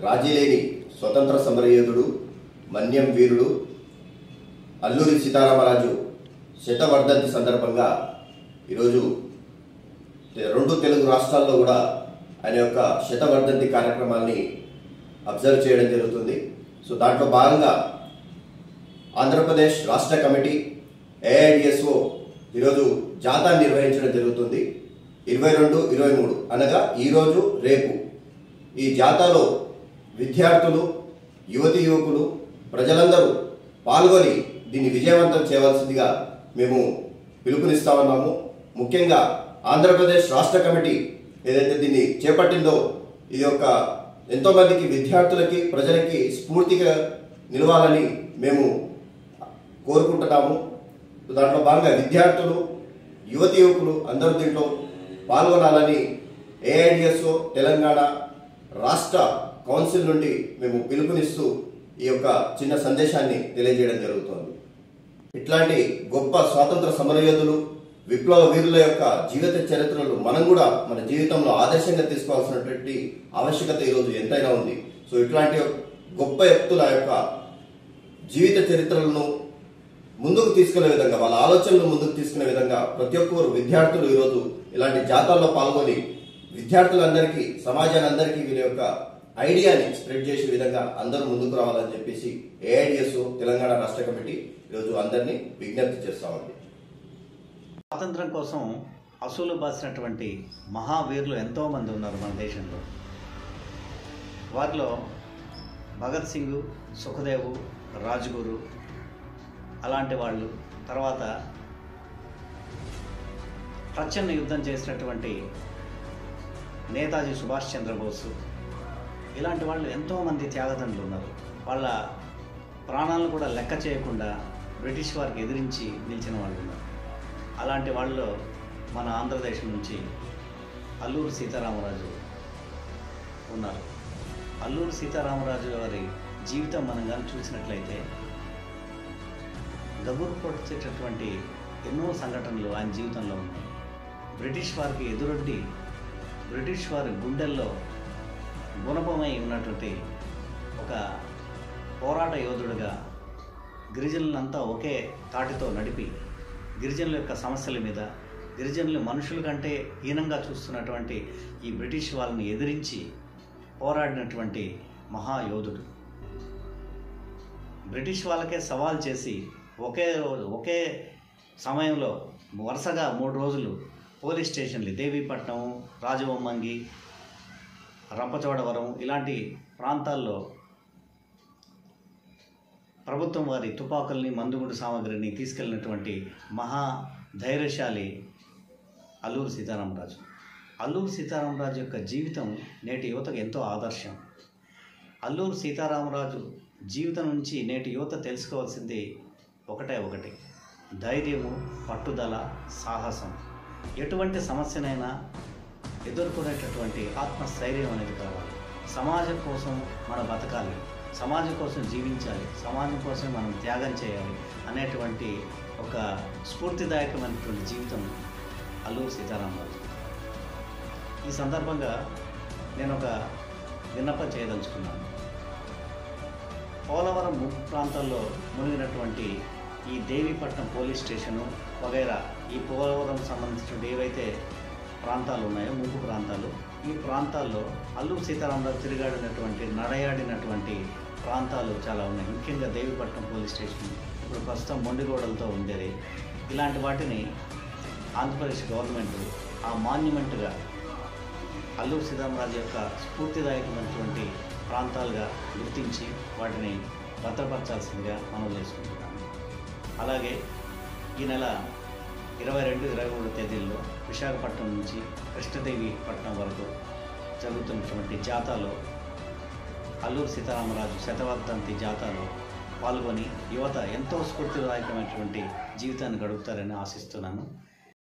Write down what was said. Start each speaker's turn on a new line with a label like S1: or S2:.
S1: రాజీలేని స్వతంత్ర సమరయోధుడు మన్యం వీరుడు అల్లూరి సీతారామరాజు శతవర్ధంతి సందర్భంగా ఈరోజు రెండు తెలుగు రాష్ట్రాల్లో కూడా ఆయన యొక్క శతవర్ధంతి కార్యక్రమాన్ని అబ్జర్వ్ చేయడం జరుగుతుంది. సో దాంట్లో భాగంగా ఆంధ్రప్రదేశ్ రాష్ట్ర కమిటీ ఏఐడిఎస్ఓ ఈరోజు జాతా నిర్వహించడం జరుగుతుంది. 22, 23 అనగా ఈరోజు రేపు ఈ జాతాలో విద్యార్థులు, యువతి యువకులు, ప్రజలందరూ పాల్గొని దీన్ని విజయవంతం చేయవలసిందిగా మేము పిలుపునిస్తా ఉన్నాము. ముఖ్యంగా ఆంధ్రప్రదేశ్ రాష్ట్ర కమిటీ ఏదైతే దీన్ని చేపట్టిందో ఇది ఒక ఎంతోమందికి విద్యార్థులకి, ప్రజలకి స్ఫూర్తిగా నిలవాలని మేము కోరుకుంటున్నాము. దాంట్లో భాగంగా విద్యార్థులు, యువతి యువకులు అందరూ దీంట్లో పాల్గొనాలని ఏఐడిఎస్ఓ తెలంగాణ రాష్ట్ర కౌన్సిల్ నుండి మేము పిలుపునిస్తూ ఈ యొక్క చిన్న సందేశాన్ని తెలియజేయడం జరుగుతోంది. ఇట్లాంటి గొప్ప స్వాతంత్ర సమరయోధులు, విప్లవ వీరుల యొక్క జీవిత చరిత్రలు మనం కూడా మన జీవితంలో ఆదర్శంగా తీసుకోవాల్సినటువంటి ఆవశ్యకత ఈరోజు ఎంతైనా ఉంది. సో ఇట్లాంటి గొప్ప వ్యక్తుల యొక్క జీవిత చరిత్రలను ముందుకు తీసుకునే విధంగా, వాళ్ళ ఆలోచనలు ముందుకు తీసుకునే విధంగా ప్రతి ఒక్కరు విద్యార్థులు ఈరోజు ఇలాంటి జాతాల్లో పాల్గొని విద్యార్థులందరికీ, సమాజానందరికీ వీరి యొక్క ఐడియాని స్ప్రెడ్ చేసే విధంగా అందరూ ముందుకు రావాలని చెప్పేసి ఏఐడిఎస్ఓ తెలంగాణ రాష్ట్ర కమిటీ ఈరోజు అందరినీ విజ్ఞప్తి చేస్తామండి.
S2: స్వాతంత్రం కోసం అసూలు బాసినటువంటి మహావీరులు ఎంతోమంది ఉన్నారు మన దేశంలో. వారిలో భగత్ సింగ్, సుఖదేవ్, రాజ్గురు అలాంటి వాళ్ళు, తర్వాత ప్రచ్ఛన్న యుద్ధం చేసినటువంటి నేతాజీ సుభాష్ చంద్రబోసు, ఇలాంటి వాళ్ళు ఎంతోమంది త్యాగదండులు ఉన్నారు. వాళ్ళ ప్రాణాలను కూడా లెక్క చేయకుండా బ్రిటిష్ వారికి ఎదిరించి నిలిచిన వాళ్ళు ఉన్నారు. అలాంటి వాళ్ళలో మన ఆంధ్రదేశం నుంచి అల్లూరి సీతారామరాజు ఉన్నారు. అల్లూరి సీతారామరాజు గారి జీవితం మనం కానీ చూసినట్లయితే గగురు పొడిచేటటువంటి ఎన్నో సంఘటనలు ఆయన జీవితంలో ఉన్నాయి. బ్రిటిష్ వారికి ఎదురొడ్డి బ్రిటిష్ వారి గుండెల్లో గుణపమై ఉన్నటువంటి ఒక పోరాట యోధుడిగా గిరిజనులంతా ఒకే తాటితో నడిపి గిరిజనుల యొక్క సమస్యల మీద, గిరిజనులు మనుషుల కంటే హీనంగా చూస్తున్నటువంటి ఈ బ్రిటిష్ వాళ్ళని ఎదిరించి పోరాడినటువంటి మహాయోధుడు. బ్రిటిష్ వాళ్ళకే సవాల్ చేసి ఒకే సమయంలో వరుసగా 3 రోజులు పోలీస్ స్టేషన్లు దేవీపట్నం, రాజవొమ్మంగి, రంపచోడవరం ఇలాంటి ప్రాంతాల్లో ప్రభుత్వం వారి తుపాకుల్ని, మందుగుండు సామాగ్రిని తీసుకెళ్ళినటువంటి మహా ధైర్యశాలి అల్లూరి సీతారామరాజు. అల్లూరి సీతారామరాజు యొక్క జీవితం నేటి యువతకు ఎంతో ఆదర్శం. అల్లూరి సీతారామరాజు జీవితం నుంచి నేటి యువత తెలుసుకోవాల్సింది ఒకటి ధైర్యము, పట్టుదల, సాహసం. ఎటువంటి సమస్యనైనా ఎదుర్కొనేటటువంటి ఆత్మస్థైర్యం అనేది కావాలి. సమాజం కోసం మనం బతకాలి, సమాజం కోసం జీవించాలి, సమాజం కోసం మనం త్యాగం చేయాలి అనేటువంటి ఒక స్ఫూర్తిదాయకమైనటువంటి జీవితం అల్లూరి సీతారామరాజు. ఈ సందర్భంగా నేను ఒక విన్నపం చేయదలుచుకున్నాను. పోలవరం ముప్పు ప్రాంతాల్లో మునిగినటువంటి ఈ దేవీపట్నం పోలీస్ స్టేషను వగైరా ఈ పోలవరం సంబంధించిన ఏవైతే ప్రాంతాలు ఉన్నాయో, ముప్పు ప్రాంతాలు, ఈ ప్రాంతాల్లో అల్లూరి సీతారామరాజు తిరిగాడినటువంటి, నడయాడినటువంటి ప్రాంతాలు చాలా ఉన్నాయి. ముఖ్యంగా దేవీపట్నం పోలీస్ స్టేషన్ ఇప్పుడు ప్రస్తుతం మొండిగోడలతో ఉండేది. ఇలాంటి వాటిని ఆంధ్రప్రదేశ్ గవర్నమెంట్ ఆ మాన్యుమెంట్గా అల్లూరి సీతారామరాజు యొక్క స్ఫూర్తిదాయకమైనటువంటి ప్రాంతాలుగా గుర్తించి వాటిని భద్రపరచాల్సిందిగా మనం చేసుకుంటున్నాము. అలాగే ఈ నెల 22, 23 తేదీల్లో విశాఖపట్నం నుంచి కృష్ణదేవిపట్నం వరకు జరుగుతున్నటువంటి జాతాలో, అల్లూరి సీతారామరాజు శతవర్ధంతి జాతాలో పాల్గొని యువత ఎంతో స్ఫూర్తిదాయకమైనటువంటి జీవితాన్ని గడుపుతారని ఆశిస్తున్నాను.